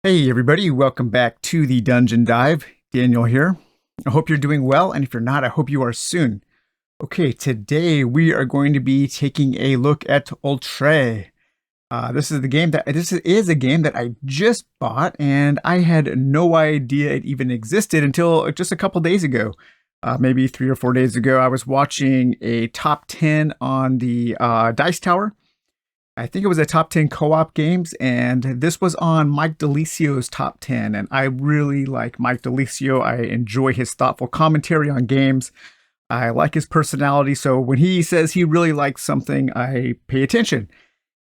Hey everybody, welcome back to the Dungeon Dive. Daniel here. I hope you're doing well, and if you're not, I hope you are soon. Okay, today we are going to be taking a look at Oltree. This is a game that I just bought, and I had no idea it even existed until just a couple days ago. Maybe 3 or 4 days ago, I was watching a top 10 on the Dice Tower. I think it was a top 10 co-op games, and this was on Mike DeLisio's top 10. And I really like Mike DeLisio. I enjoy his thoughtful commentary on games. I like his personality. So when he says he really likes something, I pay attention.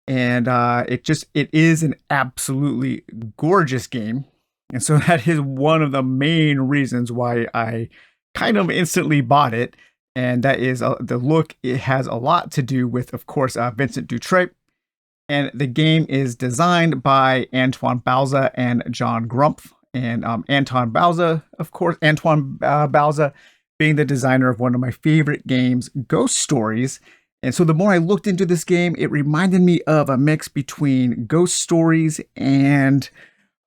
And it is an absolutely gorgeous game. And so that is one of the main reasons why I kind of instantly bought it. And that is the look. It has a lot to do with, of course, Vincent Dutrait. And the game is designed by Antoine Bauza and John Grumpf. And Antoine Bauza being the designer of one of my favorite games, Ghost Stories. And so the more I looked into this game, it reminded me of a mix between Ghost Stories and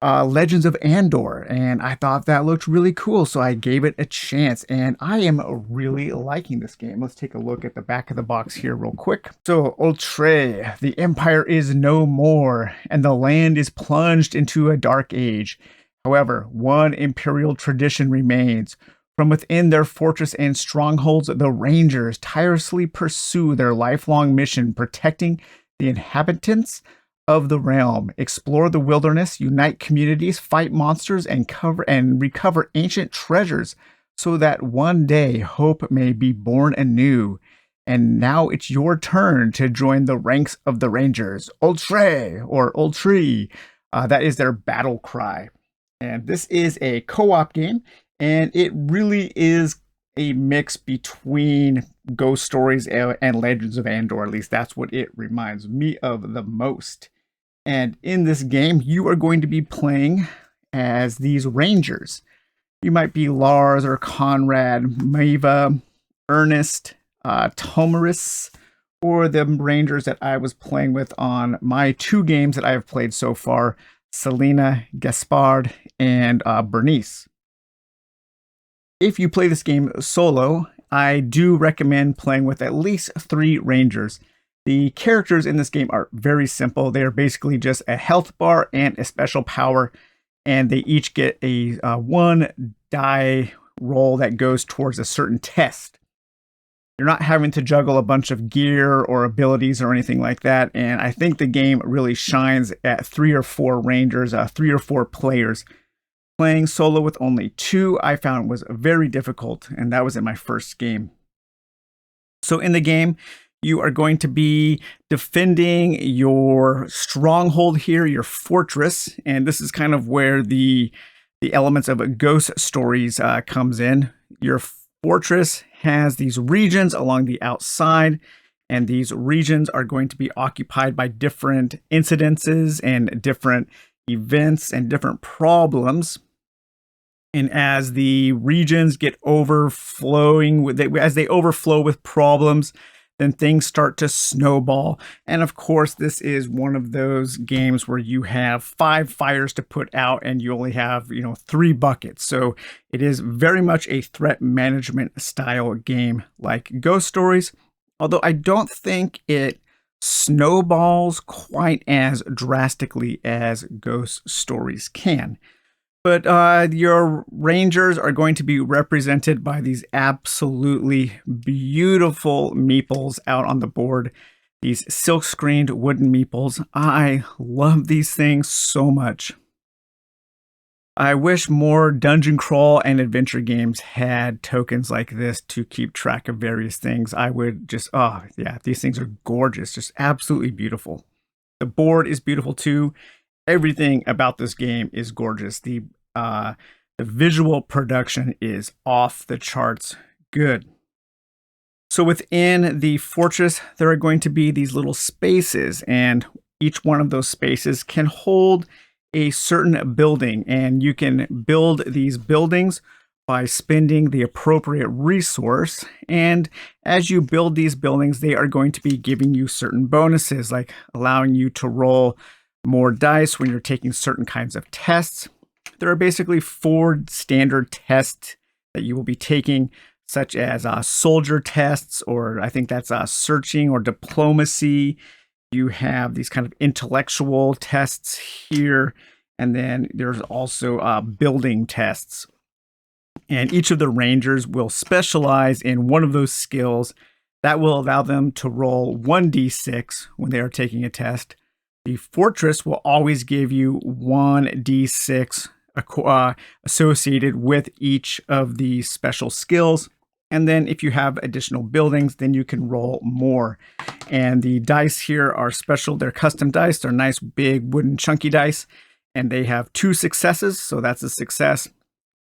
Legends of Andor. And I thought that looked really cool, so I gave it a chance. And I am really liking this game. Let's take a look at the back of the box here real quick. So, Oltree, the empire is no more, and the land is plunged into a dark age. However, one imperial tradition remains. From within their fortress and strongholds, the Rangers tirelessly pursue their lifelong mission, protecting the inhabitants of the realm, explore the wilderness, unite communities, fight monsters, and recover ancient treasures so that one day hope may be born anew. And now it's your turn to join the ranks of the Rangers. Oltree or Oltree. That is their battle cry. And this is a co-op game, and it really is a mix between Ghost Stories and Legends of Andor. At least that's what it reminds me of the most. And in this game, you are going to be playing as these Rangers. You might be Lars or Conrad, Maeva, Ernest, Tomaris, or the Rangers that I was playing with on my 2 games that I have played so far, Selena, Gaspard, and Bernice. If you play this game solo, I do recommend playing with at least 3 Rangers. The characters in this game are very simple. They are basically just a health bar and a special power, and they each get a 1 die roll that goes towards a certain test. You're not having to juggle a bunch of gear or abilities or anything like that, and I think the game really shines at 3 or 4 Rangers, 3 or 4 players. Playing solo with only 2 I found was very difficult, and that was in my first game. So in the game, you are going to be defending your stronghold here, your fortress, and this is kind of where the elements of Ghost Stories comes in. Your fortress has these regions along the outside, and these regions are going to be occupied by different incidences and different events and different problems. And as the regions get as they overflow with problems, then things start to snowball. And of course, this is one of those games where you have 5 fires to put out and you only have, 3 buckets. So it is very much a threat management style game like Ghost Stories, although I don't think it snowballs quite as drastically as Ghost Stories can. But your Rangers are going to be represented by these absolutely beautiful meeples out on the board. These silk-screened wooden meeples. I love these things so much. I wish more dungeon crawl and adventure games had tokens like this to keep track of various things. I would just, these things are gorgeous. Just absolutely beautiful. The board is beautiful too. Everything about this game is gorgeous. The visual production is off the charts good. So within the fortress, there are going to be these little spaces, and each one of those spaces can hold a certain building, and you can build these buildings by spending the appropriate resource. And as you build these buildings, they are going to be giving you certain bonuses, like allowing you to roll more dice when you're taking certain kinds of tests. There are basically 4 standard tests that you will be taking, such as soldier tests, or I think that's searching or diplomacy. You have these kind of intellectual tests here, and then there's also building tests. And each of the rangers will specialize in one of those skills that will allow them to roll 1d6 when they are taking a test. The fortress will always give you 1d6 associated with each of these special skills. And then if you have additional buildings, then you can roll more. And the dice here are special. They're custom dice. They're nice, big, wooden, chunky dice. And they have 2 successes. So that's a success.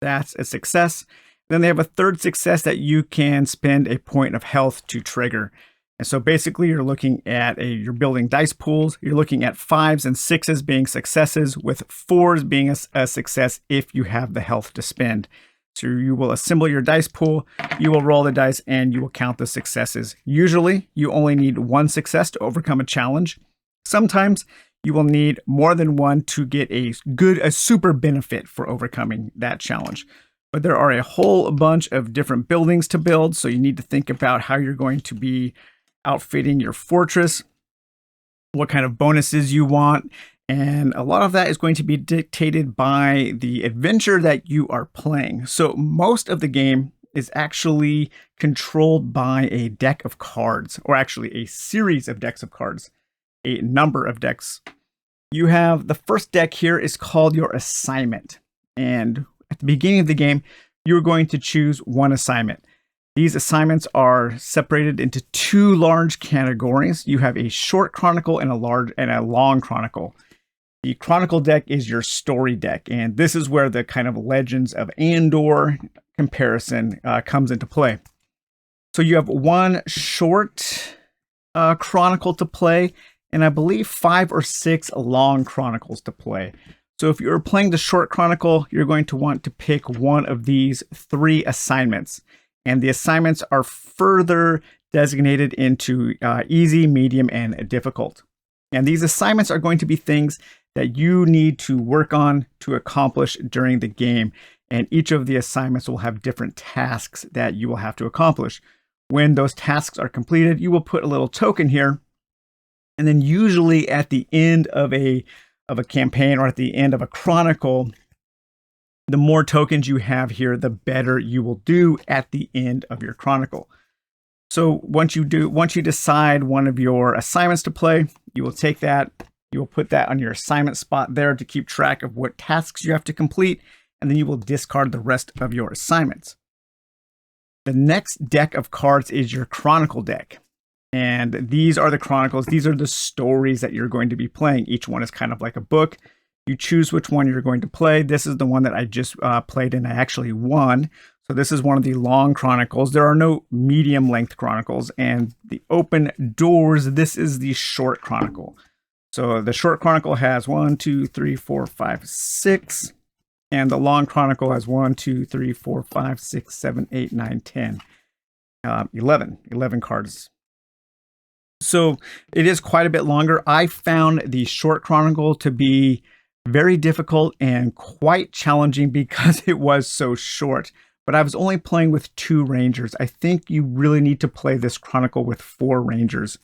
That's a success. Then they have a 3rd success that you can spend a point of health to trigger. And so basically you're looking at you're building dice pools. You're looking at 5s and 6s being successes, with 4s being a success if you have the health to spend. So you will assemble your dice pool, you will roll the dice, and you will count the successes. Usually you only need 1 success to overcome a challenge. Sometimes you will need more than 1 to get a super benefit for overcoming that challenge. But there are a whole bunch of different buildings to build, so you need to think about how you're going to be outfitting your fortress, what kind of bonuses you want, and a lot of that is going to be dictated by the adventure that you are playing. So most of the game is actually controlled by a deck of cards, or actually a series of decks of cards, a number of decks. You have the first deck here is called your assignment. And at the beginning of the game, you're going to choose 1 assignment. These assignments are separated into 2 large categories. You have a short chronicle and a long chronicle. The chronicle deck is your story deck, and this is where the kind of Legends of Andor comparison comes into play. So you have 1 short chronicle to play, and I believe 5 or 6 long chronicles to play. So if you're playing the short chronicle, you're going to want to pick one of these 3 assignments. And the assignments are further designated into easy, medium, and difficult. And these assignments are going to be things that you need to work on to accomplish during the game. And each of the assignments will have different tasks that you will have to accomplish. When those tasks are completed, you will put a little token here. And then usually at the end of a campaign, or at the end of a chronicle, the more tokens you have here, the better you will do at the end of your chronicle. So once you decide one of your assignments to play, you will take that, you will put that on your assignment spot there to keep track of what tasks you have to complete, and then you will discard the rest of your assignments. The next deck of cards is your chronicle deck. And these are the chronicles. These are the stories that you're going to be playing. Each one is kind of like a book. You choose which one you're going to play. This is the one that I just played and I actually won. So this is one of the long chronicles. There are no medium length chronicles. And the open doors, this is the short chronicle. So the short chronicle has 1, 2, 3, 4, 5, 6. And the long chronicle has 1, 2, 3, 4, 5, 6, 7, 8, 9, 10. 11 cards. So it is quite a bit longer. I found the short chronicle to be very difficult and quite challenging because it was so short. But I was only playing with 2 rangers. I think you really need to play this chronicle with 4 rangers.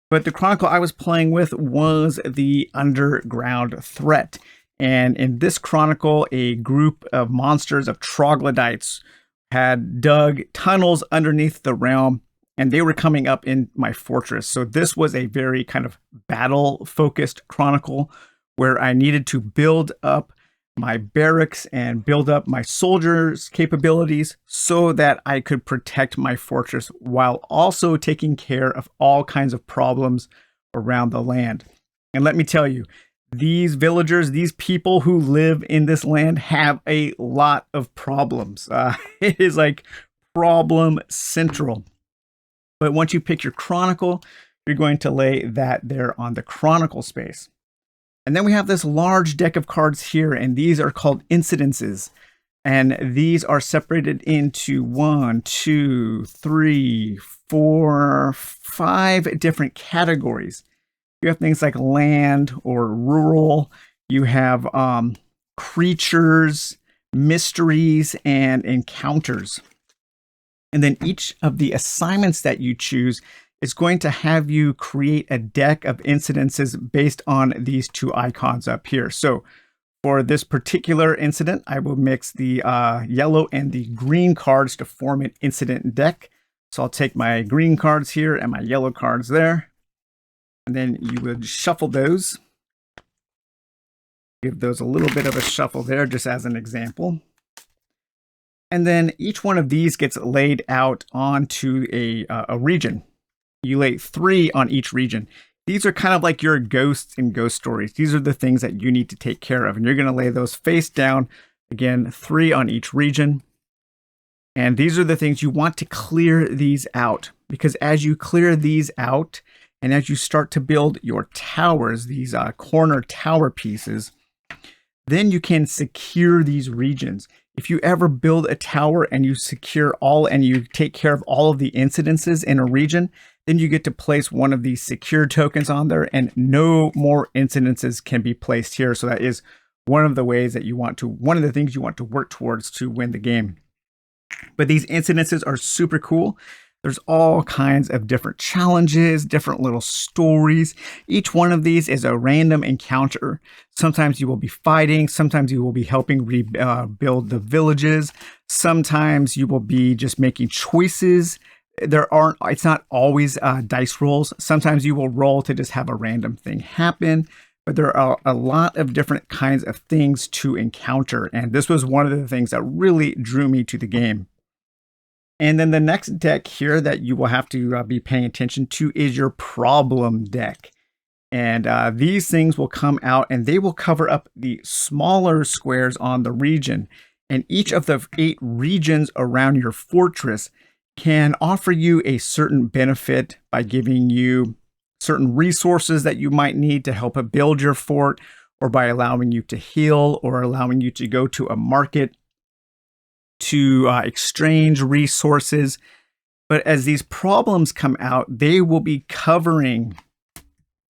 But the chronicle I was playing with was the Underground Threat. And in this chronicle, a group of monsters of troglodytes had dug tunnels underneath the realm, and they were coming up in my fortress. So this was a very kind of battle-focused chronicle where I needed to build up my barracks and build up my soldiers' capabilities so that I could protect my fortress while also taking care of all kinds of problems around the land. And let me tell you, these villagers, these people who live in this land have a lot of problems. It is like problem central. But once you pick your chronicle, you're going to lay that there on the chronicle space. And then we have this large deck of cards here, and these are called incidences. And these are separated into 1, 2, 3, 4, 5 different categories. You have things like land or rural. You have creatures, mysteries, and encounters. And then each of the assignments that you choose is going to have you create a deck of incidences based on these two icons up here. So for this particular incident, I will mix the yellow and the green cards to form an incident deck. So I'll take my green cards here and my yellow cards there. And then you would shuffle those. Give those a little bit of a shuffle there, just as an example. And then each one of these gets laid out onto a region. You lay 3 on each region. These are kind of like your ghosts in ghost stories. These are the things that you need to take care of. And you're going to lay those face down. Again, 3 on each region. And these are the things you want to clear these out. Because as you clear these out, and as you start to build your towers, these corner tower pieces, then you can secure these regions. If you ever build a tower and you secure all and you take care of all of the incidences in a region, then you get to place one of these secure tokens on there and no more incidences can be placed here. So that is one of the ways that you want to, one of the things you want to work towards to win the game. But these incidences are super cool. There's all kinds of different challenges, different little stories. Each one of these is a random encounter. Sometimes you will be fighting. Sometimes you will be helping rebuild the villages. Sometimes you will be just making choices. It's not always dice rolls. Sometimes you will roll to just have a random thing happen. But there are a lot of different kinds of things to encounter. And this was one of the things that really drew me to the game. And then the next deck here that you will have to be paying attention to is your problem deck. And these things will come out and they will cover up the smaller squares on the region. And each of the 8 regions around your fortress can offer you a certain benefit by giving you certain resources that you might need to help build your fort, or by allowing you to heal, or allowing you to go to a market to exchange resources. But as these problems come out, they will be covering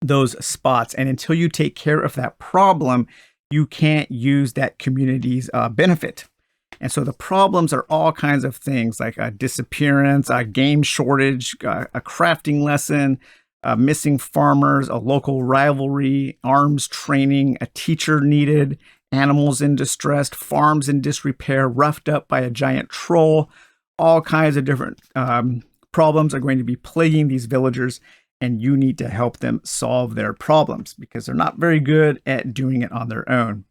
those spots. And until you take care of that problem, you can't use that community's benefit. And so the problems are all kinds of things like a disappearance, a game shortage, a crafting lesson, missing farmers, a local rivalry, arms training, a teacher needed, animals in distress, farms in disrepair, roughed up by a giant troll. All kinds of different problems are going to be plaguing these villagers, and you need to help them solve their problems because they're not very good at doing it on their own.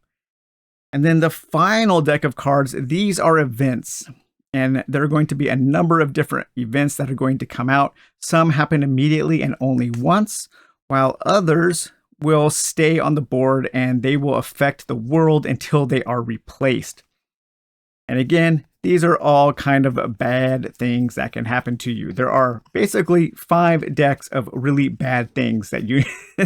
And then the final deck of cards, these are events. And there are going to be a number of different events that are going to come out. Some happen immediately and only once, while others will stay on the board and they will affect the world until they are replaced. And again, these are all kind of bad things that can happen to you. There are basically 5 decks of really bad things that you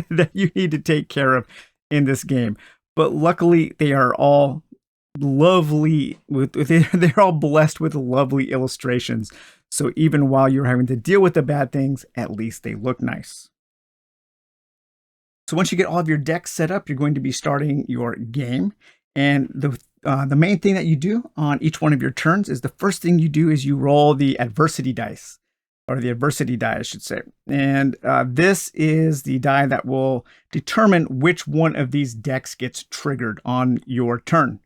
that you need to take care of in this game. But luckily, they are all lovely. They're all blessed with lovely illustrations. So even while you're having to deal with the bad things, at least they look nice. So once you get all of your decks set up, you're going to be starting your game. And the main thing that you do on each one of your turns is the first thing you do is you roll the adversity dice, or the adversity die, I should say. And this is the die that will determine which one of these decks gets triggered on your turn.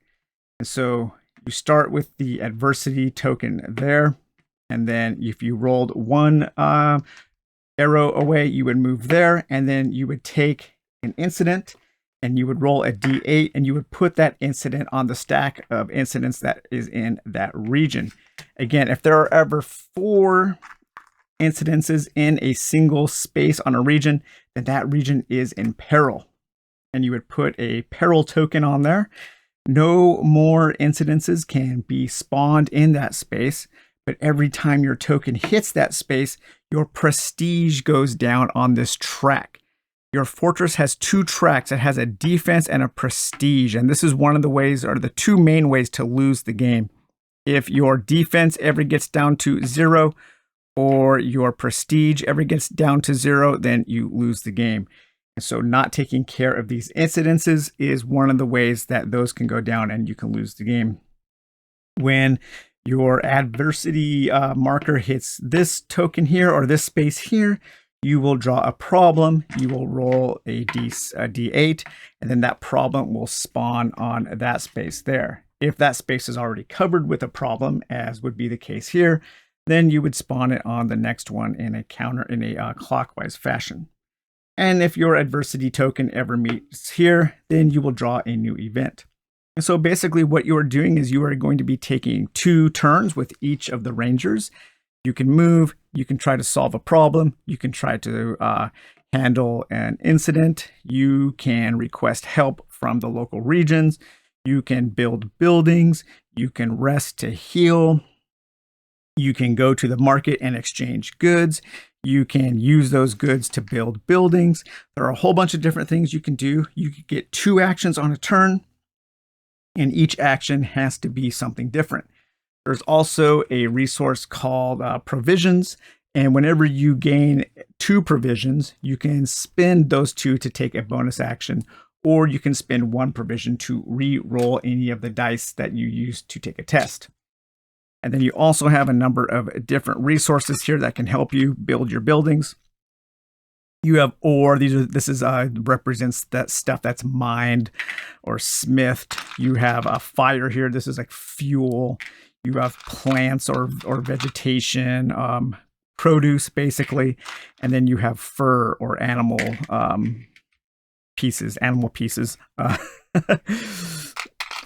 And so you start with the adversity token there. And then if you rolled 1 arrow away, you would move there. And then you would take an incident and you would roll a d8 and you would put that incident on the stack of incidents that is in that region. Again, if there are ever 4 incidences in a single space on a region, then that region is in peril. And you would put a peril token on there. No more incidences can be spawned in that space, but every time your token hits that space, your prestige goes down on this track. Your fortress has 2 tracks. It has a defense and a prestige, and this is one of the ways, or the 2 main ways to lose the game. If your defense ever gets down to 0, or your prestige ever gets down to 0, then you lose the game. So not taking care of these incidences is one of the ways that those can go down and you can lose the game. When your adversity marker hits this token here or this space here, you will draw a problem. You will roll a D8, and then that problem will spawn on that space there. If that space is already covered with a problem, as would be the case here, then you would spawn it on the next one in a clockwise fashion. And if your adversity token ever meets here, then you will draw a new event. And so basically what you are doing is you are going to be taking 2 turns with each of the rangers. You can move, you can try to solve a problem, you can try to handle an incident, you can request help from the local regions, you can build buildings, you can rest to heal, you can go to the market and exchange goods, you can use those goods to build buildings. There are a whole bunch of different things you can do. You can get 2 actions on a turn, and each action has to be something different. There's also a resource called provisions, and whenever you gain 2 provisions, you can spend those 2 to take a bonus action, or you can spend 1 provision to re-roll any of the dice that you used to take a test. And then you also have a number of different resources here that can help you build your buildings. You have ore. This represents that stuff that's mined or smithed. You have a fire here. This is like fuel. You have plants or vegetation, produce basically, and then you have fur or animal pieces,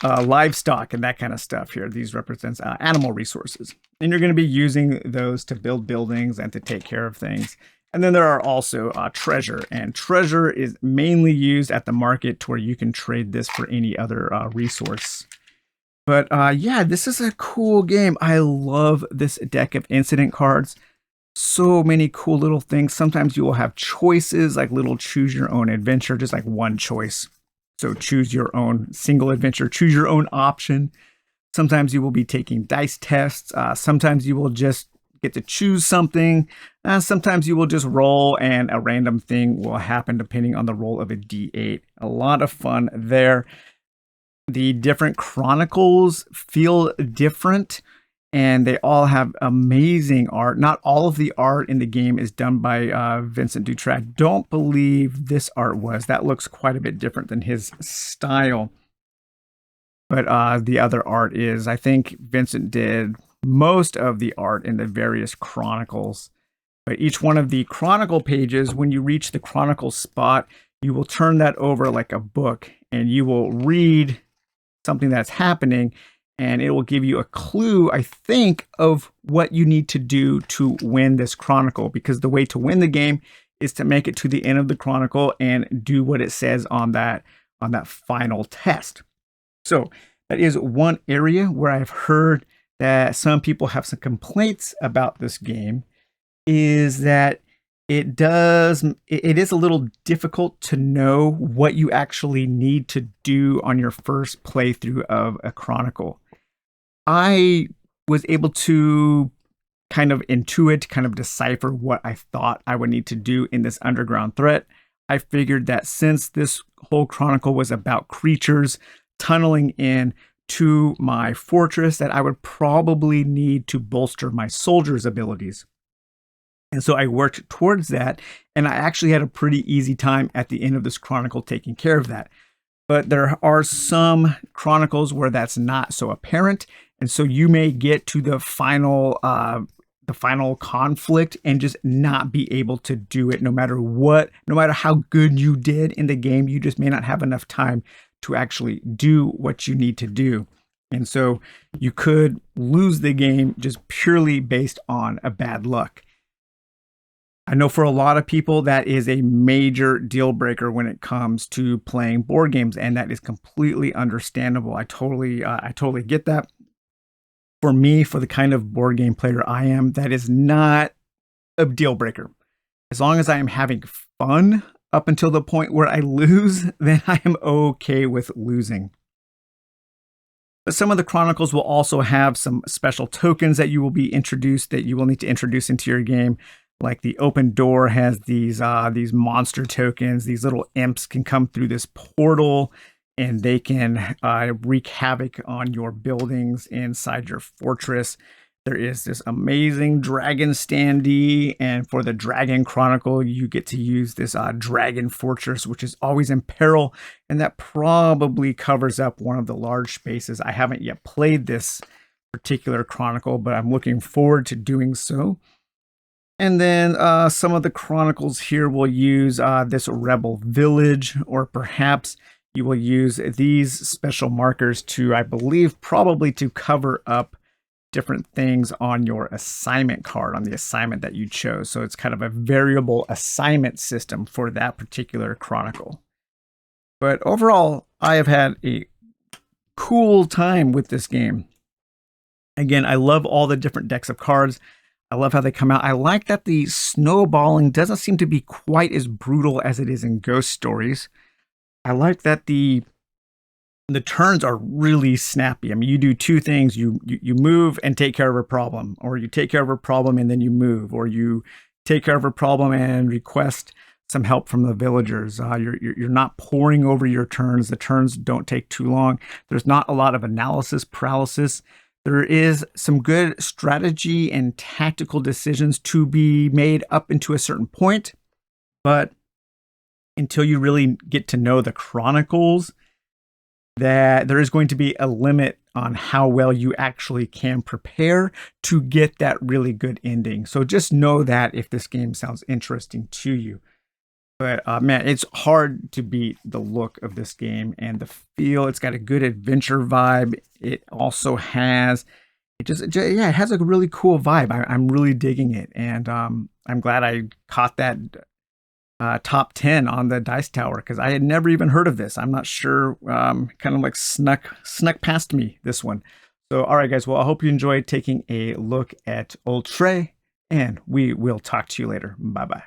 livestock and that kind of stuff here. These represents animal resources, and you're going to be using those to build buildings and to take care of things. And then there are also treasure, and treasure is mainly used at the market to where you can trade this for any other resource. But yeah, this is a cool game. I love this deck of incident cards. So many cool little things. Sometimes you will have choices, like little choose your own adventure, just like one choice. So choose your own single adventure, choose your own option. Sometimes you will be taking dice tests. Sometimes you will just get to choose something. Sometimes you will just roll and a random thing will happen depending on the roll of a D8. A lot of fun there. The different chronicles feel different, and they all have amazing art. Not all of the art in the game is done by Vincent Dutrat. Don't believe this art was. That looks quite a bit different than his style. But the other art is, I think Vincent did most of the art in the various chronicles. But each one of the chronicle pages, when you reach the chronicle spot, you will turn that over like a book, and you will read something that's happening, and it will give you a clue, I think, of what you need to do to win this chronicle, because the way to win the game is to make it to the end of the chronicle and do what it says on that final test. So that is one area where I've heard that some people have some complaints about this game, is that it is a little difficult to know what you actually need to do on your first playthrough of a chronicle. I was able to kind of intuit, kind of decipher what I thought I would need to do in this underground threat. I figured that since this whole chronicle was about creatures tunneling in to my fortress, that I would probably need to bolster my soldiers' abilities. And so I worked towards that, and I actually had a pretty easy time at the end of this chronicle taking care of that. But there are some chronicles where that's not so apparent, and so you may get to the final conflict and just not be able to do it no matter how good you did in the game. You just may not have enough time to actually do what you need to do. And so you could lose the game just purely based on a bad luck. I know for a lot of people that is a major deal breaker when it comes to playing board games, and that is completely understandable. I totally get that. For me, for the kind of board game player I am, that is not a deal breaker. As long as I am having fun up until the point where I lose, then I am okay with losing. But some of the chronicles will also have some special tokens that you will need to introduce into your game. Like the open door has these monster tokens. These little imps can come through this portal, and they can wreak havoc on your buildings inside your fortress. There is this amazing dragon standee, and for the Dragon Chronicle, you get to use this dragon fortress, which is always in peril, and that probably covers up one of the large spaces. I haven't yet played this particular chronicle, but I'm looking forward to doing so. And then some of the chronicles here will use this rebel village, or perhaps you will use these special markers to, I believe, probably to cover up different things on your assignment card, on the assignment that you chose. So it's kind of a variable assignment system for that particular chronicle. But overall, I have had a cool time with this game. Again, I love all the different decks of cards. I love how they come out. I like that the snowballing doesn't seem to be quite as brutal as it is in Ghost Stories. I like that the turns are really snappy. I mean, you do two things. You move and take care of a problem, or you take care of a problem and then you move, or you take care of a problem and request some help from the villagers. You're not poring over your turns. The turns don't take too long. There's not a lot of analysis paralysis. There is some good strategy and tactical decisions to be made up into a certain point, but until you really get to know the chronicles, that there is going to be a limit on how well you actually can prepare to get that really good ending. So just know that if this game sounds interesting to you. But man, it's hard to beat the look of this game and the feel. It's got a good adventure vibe. It also has, it has a really cool vibe. I'm really digging it. And I'm glad I caught that top 10 on the Dice Tower, because I had never even heard of this. I'm not sure, kind of like snuck past me, this one. So, all right, guys. Well, I hope you enjoyed taking a look at Oltree, and we will talk to you later. Bye-bye.